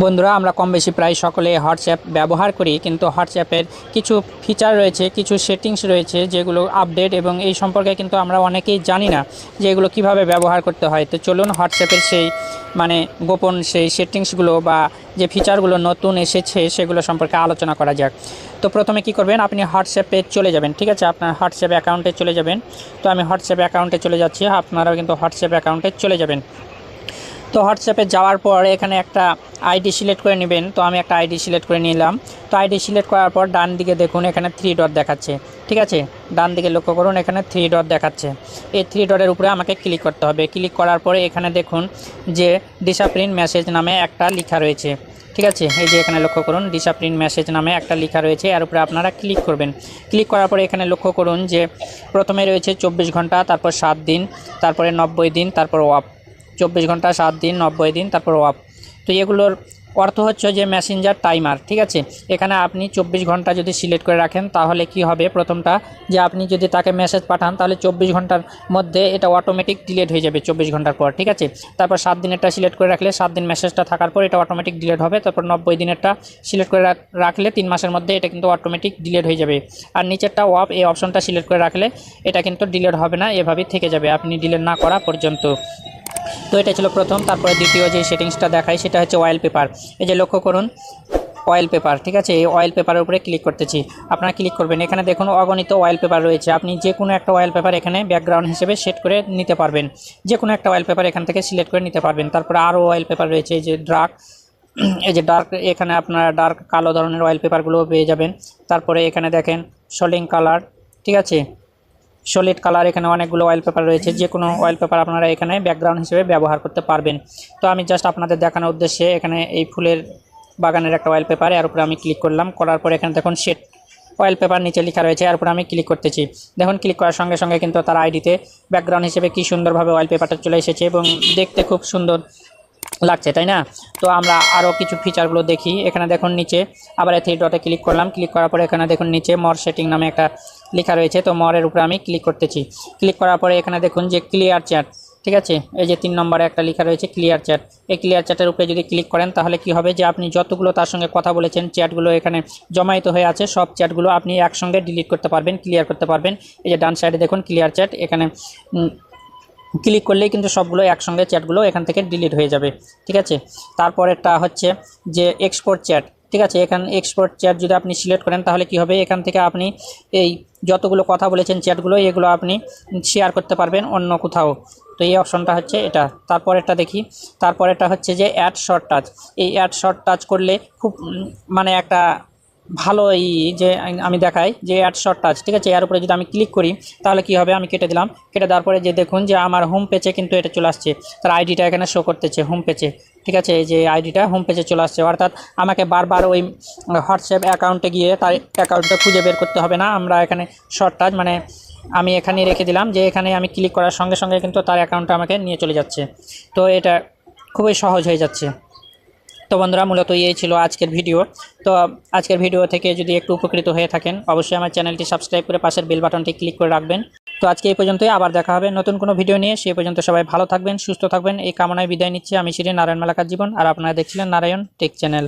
বন্ধুরা, আমরা কম বেশি প্রায় সকলে হোয়াটসঅ্যাপ ব্যবহার করি, কিন্তু হোয়াটসঅ্যাপের কিছু ফিচার রয়েছে, কিছু সেটিংস রয়েছে যেগুলো আপডেট, এবং এই সম্পর্কে কিন্তু আমরা অনেকেই জানি না যে এগুলো কীভাবে ব্যবহার করতে হয়। তো চলুন হোয়াটসঅ্যাপের সেই গোপন সেই সেটিংসগুলো বা যে ফিচারগুলো নতুন এসেছে সেগুলো সম্পর্কে আলোচনা করা যাক। তো প্রথমে কি করবেন, আপনি হোয়াটসঅ্যাপে চলে যাবেন। ঠিক আছে, আপনার হোয়াটসঅ্যাপ অ্যাকাউন্টে চলে যাবেন। তো আমি হোয়াটসঅ্যাপ অ্যাকাউন্টে চলে যাচ্ছি, আপনারাও কিন্তু হোয়াটসঅ্যাপ অ্যাকাউন্টে চলে যাবেন। তো হোয়াটসঅ্যাপে যাওয়ার পর এখানে একটা আইডি সিলেক্ট করে নেবেন। তো আমি একটা আইডি সিলেক্ট করে নিলাম। তো আইডি সিলেক্ট করার পর ডান দিকে দেখুন এখানে 3 ডট দেখাচ্ছে। ঠিক আছে, ডান দিকে লক্ষ্য করুন, এখানে 3 ডট দেখাচ্ছে। এই 3 ডটের উপরে আমাকে ক্লিক করতে হবে। ক্লিক করার পরে এখানে দেখুন যে ডিসঅ্যাপিয়ারিং মেসেজ নামে একটা লেখা রয়েছে। ঠিক আছে, এই যে এখানে লক্ষ্য করুন ডিসঅ্যাপিয়ারিং মেসেজ নামে একটা লেখা রয়েছে, এর উপরে আপনারা ক্লিক করবেন। ক্লিক করার পরে এখানে লক্ষ্য করুন যে প্রথমে রয়েছে 24 ঘন্টা, তারপর 7 দিন, তারপরে 90 দিন, তারপর অফ। 24 ঘন্টা, 7 দিন, 90 দিন, তারপর অফ। তো এগুলোর অর্থ হচ্ছে যে মেসেঞ্জার টাইমার। ঠিক আছে, এখানে আপনি 24 ঘন্টা যদি সিলেক্ট করে রাখেন তাহলে কি হবে, প্রথমটা যে আপনি যদি তাকে মেসেজ পাঠান তাহলে 24 ঘন্টার মধ্যে এটা অটোমেটিক ডিলিট হয়ে যাবে 24 ঘন্টার পর। ঠিক আছে, তারপর 7 দিনেরটা সিলেক্ট করে রাখলে 7 দিন মেসেজটা থাকার পর এটা অটোমেটিক ডিলিট হবে। তারপর 90 দিনেরটা সিলেক্ট করে রাখলে 3 মাসের মধ্যে এটা কিন্তু অটোমেটিক ডিলিট হয়ে যাবে। আর নিচেরটা অফ, এই অপশনটা সিলেক্ট করে রাখলে এটা কিন্তু ডিলিট হবে না, এভাবেই থেকে যাবে আপনি ডিলিট না করা পর্যন্ত। তো এটা ছিল প্রথম। তারপরে দ্বিতীয় যে সেটিংসটা দেখাই সেটা হচ্ছে ওয়ালপেপার। এই যে লক্ষ্য করুন ওয়ালপেপার। ঠিক আছে, এই ওয়ালপেপারের উপরে ক্লিক করতেছি, আপনারা ক্লিক করবেন। এখানে দেখুন অগণিত ওয়ালপেপার রয়েছে, আপনি যে কোনো একটা ওয়ালপেপার এখানে ব্যাকগ্রাউন্ড হিসেবে সেট করে নিতে পারবেন। যে কোনো একটা ওয়ালপেপার এখান থেকে সিলেক্ট করে নিতে পারবেন। তারপরে আরও ওয়ালপেপার রয়েছে, এই যে ডার্ক, এখানে আপনারা ডার্ক কালো ধরনের ওয়ালপেপারগুলো পেয়ে যাবেন। তারপরে এখানে দেখেন সলিং কালার। ঠিক আছে, সলিড কালার, এখানে অনেকগুলো ওয়ালপেপার রয়েছে, যে কোনো ওয়ালপেপার আপনারা এখানে ব্যাকগ্রাউন্ড হিসেবে ব্যবহার করতে পারবেন। তো আমি জাস্ট আপনাদের দেখানোর উদ্দেশ্যে এখানে এই ফুলের বাগানের একটা ওয়ালপেপার, এর উপরে আমি ক্লিক করলাম। করার পর এখানে দেখুন সেট ওয়ালপেপার নিচে লেখা রয়েছে, এর উপরে আমি ক্লিক করতেছি। দেখুন ক্লিক করার সঙ্গে সঙ্গে কিন্তু তার আইডিতে ব্যাকগ্রাউন্ড হিসেবে কি সুন্দরভাবে ওয়ালপেপারটা চলে এসেছে এবং দেখতে খুব সুন্দর লাগছে, তাই না? তো আমরা আরও কিছু ফিচারগুলো দেখি। এখানে দেখুন নিচে আবার 3 ডটে ক্লিক করলাম। ক্লিক করার পরে এখানে দেখুন নিচে মর সেটিং নামে একটা লেখা রয়েছে। তো মরের উপরে আমি ক্লিক করতেছি। ক্লিক করার পরে এখানে দেখুন যে ক্লিয়ার চ্যাট। ঠিক আছে, এই যে 3 নম্বরে একটা লেখা রয়েছে ক্লিয়ার চ্যাট। এই ক্লিয়ার চ্যাটের উপরে যদি ক্লিক করেন তাহলে কি হবে যে আপনি যতগুলো তার সঙ্গে কথা বলেছেন চ্যাটগুলো এখানে জমায়েত হয়ে আছে, সব চ্যাটগুলো আপনি একসঙ্গে ডিলিট করতে পারবেন, ক্লিয়ার করতে পারবেন। এই যে ডান সাইডে দেখুন ক্লিয়ার চ্যাট, এখানে ক্লিক করলেই কিন্তু সবগুলো একসঙ্গে চ্যাটগুলো এখান থেকে ডিলিট হয়ে যাবে। ঠিক আছে, তারপরেরটা হচ্ছে যে এক্সপোর্ট চ্যাট। ঠিক আছে, এখানে এক্সপোর্ট চ্যাট যদি আপনি সিলেক্ট করেন তাহলে কি হবে, এখান থেকে আপনি এই যতগুলো কথা বলেছেন চ্যাটগুলো এগুলো আপনি শেয়ার করতে পারবেন অন্য কোথাও। তো এই অপশনটা হচ্ছে এটা। তারপরেরটা দেখি, তারপরেরটা হচ্ছে যে অ্যাড শর্ট টাচ। এই অ্যাড শর্ট টাচ করলে খুব একটা ভালো যে আমি দেখাই যে অ্যাড শর্ট টাচ। ঠিক আছে, এর উপরে যদি আমি ক্লিক করি তাহলে কি হবে, আমি কেটে দিলাম। কেটে দেওয়ার পরে যে দেখুন যে আমার হোম পেজে কিন্তু এটা চলে আসছে, তার আইডিটা এখানে শো করতেছে হোম পেজে। ঠিক আছে, এই যে আইডিটা হোম পেজে চলে আসছে, অর্থাৎ আমাকে বারবার ওই হোয়াটসঅ্যাপ অ্যাকাউন্টে গিয়ে তার অ্যাকাউন্টটা খুঁজে বের করতে হবে না। আমরা এখানে শর্ট টাচ আমি এখানে রেখে দিলাম যে এখানে আমি ক্লিক করার সঙ্গে সঙ্গে কিন্তু তার অ্যাকাউন্টটা আমাকে নিয়ে চলে যাচ্ছে। তো এটা খুবই সহজ হয়ে যাচ্ছে। তো বন্ধুরা, মূলত এই ছিল আজকের ভিডিও। তো আজকের ভিডিও থেকে যদি একটু উপকৃত হয়ে থাকেন অবশ্যই আমার চ্যানেলটি সাবস্ক্রাইব করে পাশের বেল বাটনটি ক্লিক করে রাখবেন। তো আজকে এই পর্যন্তই, আবার দেখা হবে নতুন কোনো ভিডিও নিয়ে। সেই পর্যন্ত সবাই ভালো থাকবেন, সুস্থ থাকবেন, এই কামনায় বিদায় নিচ্ছি। আমি নারায়ণ মালাকার জীবন, আর আপনারা দেখছিলেন নারায়ণ টেক চ্যানেল।